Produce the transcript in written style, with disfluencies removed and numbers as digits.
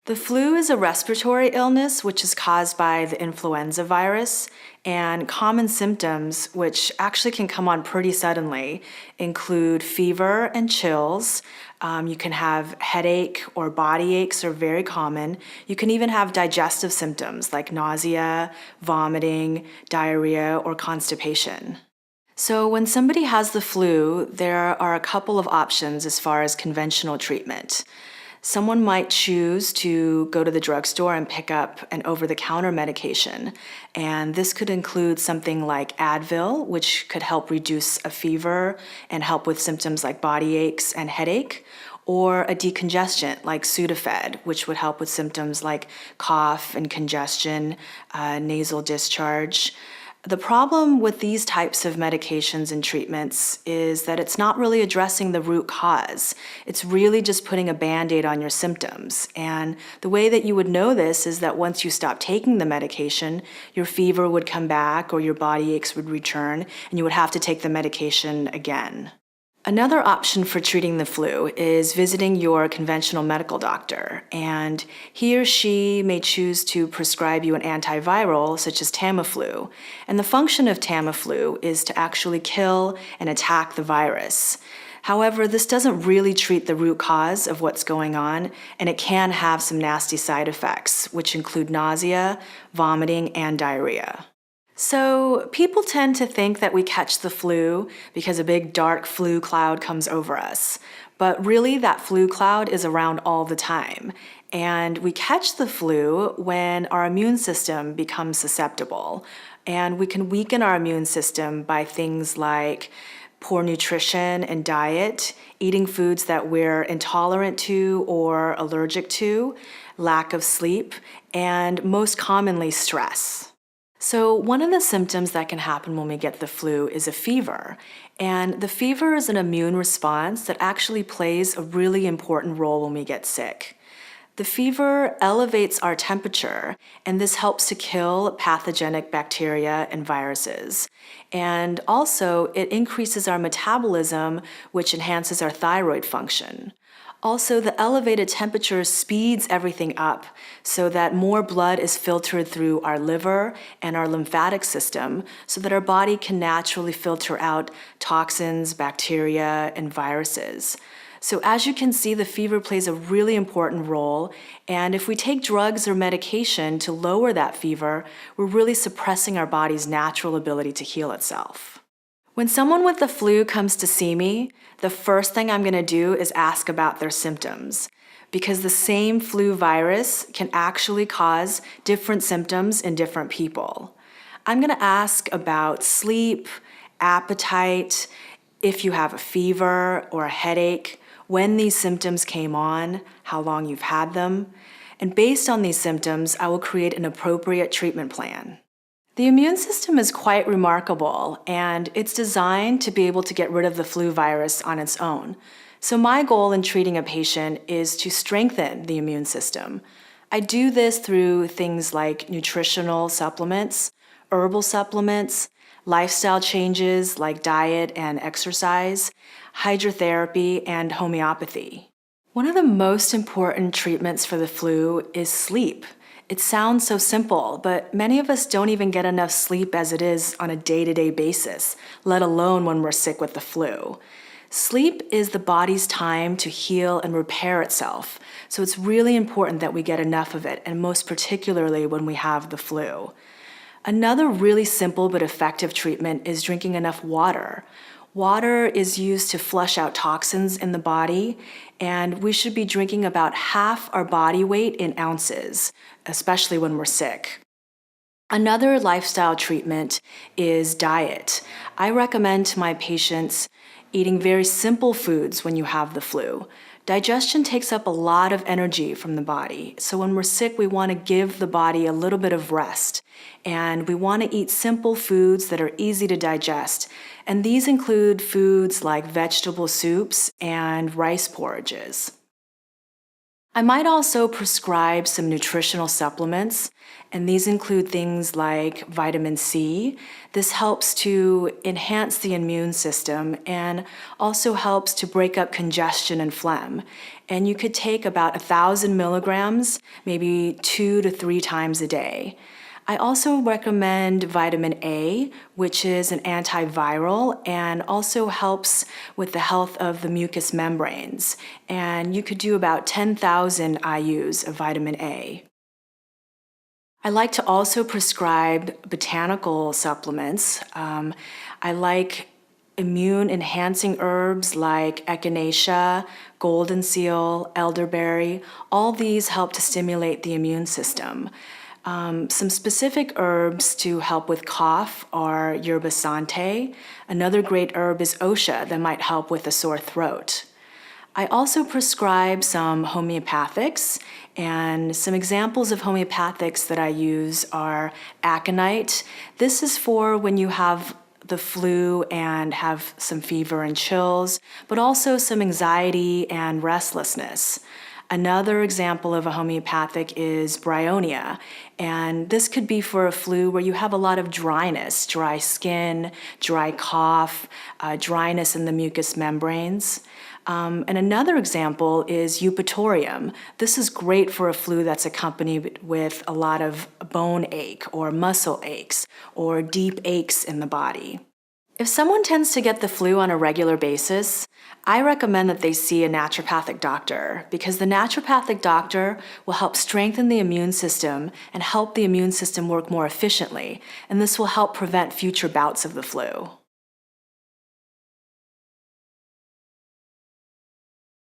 The flu is a respiratory illness which is caused by the influenza virus, and common symptoms, which actually can come on pretty suddenly, include fever and chills. You can have headache or body aches are very common. You can even have digestive symptoms like nausea, vomiting, diarrhea, or constipation. So, when somebody has the flu, there are a couple of options as far as conventional treatment. Someone might choose to go to the drugstore and pick up an over the counter medication. And this could include something like Advil, which could help reduce a fever and help with symptoms like body aches and headache, or a decongestant like Sudafed, which would help with symptoms like cough and congestion, nasal discharge. The problem with these types of medications and treatments is that it's not really addressing the root cause. It's really just putting a Band-Aid on your symptoms. And the way that you would know this is that once you stop taking the medication, your fever would come back or your body aches would return, and you would have to take the medication again. Another option for treating the flu is visiting your conventional medical doctor, and he or she may choose to prescribe you an antiviral such as Tamiflu. And the function of Tamiflu is to actually kill and attack the virus. However, this doesn't really treat the root cause of what's going on, and it can have some nasty side effects, which include nausea, vomiting, and diarrhea. So, people tend to think that we catch the flu because a big dark flu cloud comes over us. But really, that flu cloud is around all the time. And we catch the flu when our immune system becomes susceptible. And we can weaken our immune system by things like poor nutrition and diet, eating foods that we're intolerant to or allergic to, lack of sleep, and most commonly, stress. So, one of the symptoms that can happen when we get the flu is a fever. And the fever is an immune response that actually plays a really important role when we get sick. The fever elevates our temperature, and this helps to kill pathogenic bacteria and viruses. And also, it increases our metabolism, which enhances our thyroid function. Also, the elevated temperature speeds everything up so that more blood is filtered through our liver and our lymphatic system so that our body can naturally filter out toxins, bacteria, and viruses. So as you can see, the fever plays a really important role, and if we take drugs or medication to lower that fever, we're really suppressing our body's natural ability to heal itself. When someone with the flu comes to see me, the first thing I'm going to do is ask about their symptoms, because the same flu virus can actually cause different symptoms in different people. I'm going to ask about sleep, appetite, if you have a fever or a headache, when these symptoms came on, how long you've had them, and based on these symptoms, I will create an appropriate treatment plan. The immune system is quite remarkable, and it's designed to be able to get rid of the flu virus on its own. So my goal in treating a patient is to strengthen the immune system. I do this through things like nutritional supplements, herbal supplements, lifestyle changes like diet and exercise, hydrotherapy, and homeopathy. One of the most important treatments for the flu is sleep. It sounds so simple, but many of us don't even get enough sleep as it is on a day-to-day basis, let alone when we're sick with the flu. Sleep is the body's time to heal and repair itself, so it's really important that we get enough of it, and most particularly when we have the flu. Another really simple but effective treatment is drinking enough water. Water is used to flush out toxins in the body, and we should be drinking about half our body weight in ounces, especially when we're sick. Another lifestyle treatment is diet. I recommend to my patients eating very simple foods when you have the flu. Digestion takes up a lot of energy from the body, so when we're sick, we want to give the body a little bit of rest, and we want to eat simple foods that are easy to digest, and these include foods like vegetable soups and rice porridges. I might also prescribe some nutritional supplements, and these include things like vitamin C. This helps to enhance the immune system and also helps to break up congestion and phlegm. And you could take about 1,000 milligrams, maybe 2 to 3 times a day. I also recommend vitamin A, which is an antiviral and also helps with the health of the mucous membranes. And you could do about 10,000 IUs of vitamin A. I like to also prescribe botanical supplements. I like immune enhancing herbs like echinacea, golden seal, elderberry. All these help to stimulate the immune system. Some specific herbs to help with cough are yerba sante. Another great herb is osha that might help with a sore throat. I also prescribe some homeopathics, and some examples of homeopathics that I use are aconite. This is for when you have the flu and have some fever and chills, but also some anxiety and restlessness. Another example of a homeopathic is bryonia, and this could be for a flu where you have a lot of dryness, dry skin, dry cough, dryness in the mucous membranes. And another example is eupatorium. This is great for a flu that's accompanied with a lot of bone ache or muscle aches or deep aches in the body. If someone tends to get the flu on a regular basis, I recommend that they see a naturopathic doctor because the naturopathic doctor will help strengthen the immune system and help the immune system work more efficiently, and this will help prevent future bouts of the flu.